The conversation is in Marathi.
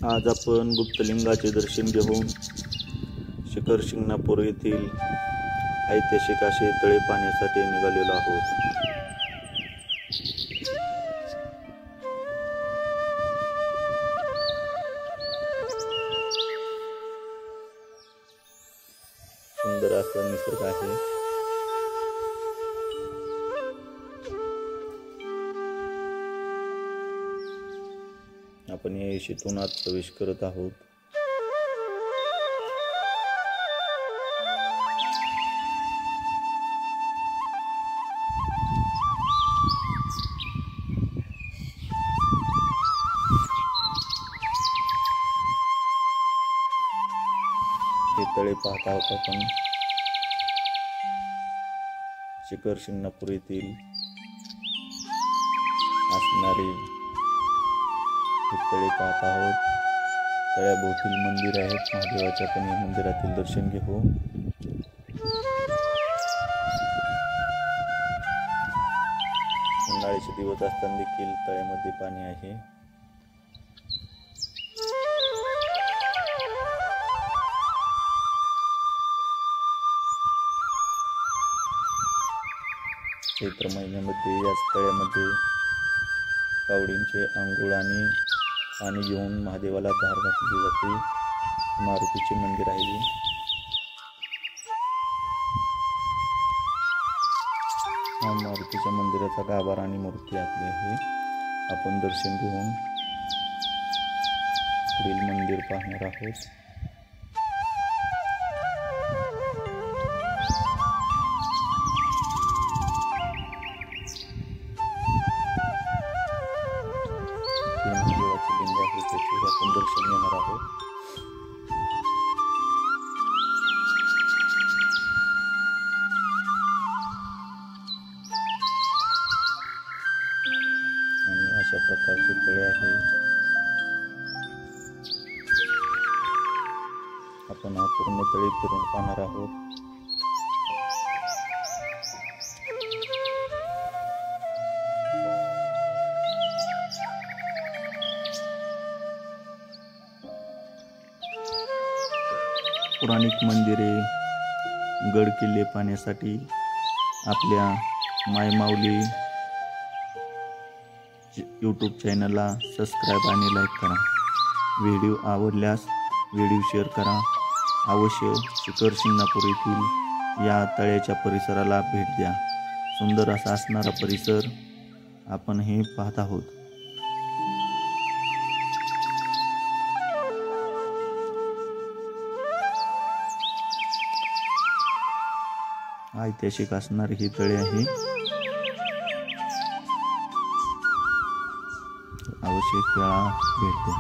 आज आपण गुप्तलिंगाचे दर्शन घेऊन शिखर शिंगणापूर येथील ऐतिहासिक असे तळे पाहण्यासाठी निघालेलो आहोत। सुंदर असा निसर्ग आहे। आपण या येशीतून आत प्रवेश करत आहोत। हे तळे पाहत आहोत आपण शिखर शिंगणापूर येथील असणारे हे तळे पाहत आहोत। तळ्याभोवतील मंदिर आहेत महादेवाच्या, आपण या मंदिरातील दर्शन घेऊ। उन्हाळ्याचे दिवस असताना देखील तळ्यामध्ये पाणी आहे। चैत्र महिन्यामध्ये याच तळ्यामध्ये कावडींचे अंघोळ आणि पाणी घेऊन महादेवाला धार घातली जाते। मारुतीचे मंदिर आहे। हा मारुतीच्या मंदिराचा गाभारा आणि मूर्ती आतली आहे। आपण दर्शन घेऊन पुढील मंदिर पाहणार आहोत। महादेवाचे लिंग आहे, त्याचे आपण दर्शन घेणार आहोत। आणि अशा प्रकारचे तळे आहे। आपण हा पूर्ण तळे फिरून पाहणार आहोत। पौराणिक मंदिरे, गड किल्ले पाहण्यासाठी आपल्या मायमाऊली यूट्यूब चॅनलला सबस्क्राईब आणि लाईक करा। व्हिडिओ आवडल्यास व्हिडिओ शेअर करा। अवश्य शिखर शिंगणापूर येथील या तळ्याच्या परिसराला भेट द्या। सुंदर असा असणारा परिसर आपण हे पाहत आहोत। ऐतिहासिक असणारे हे तळे आहे। अवश्य एक वेळा भेट द्या।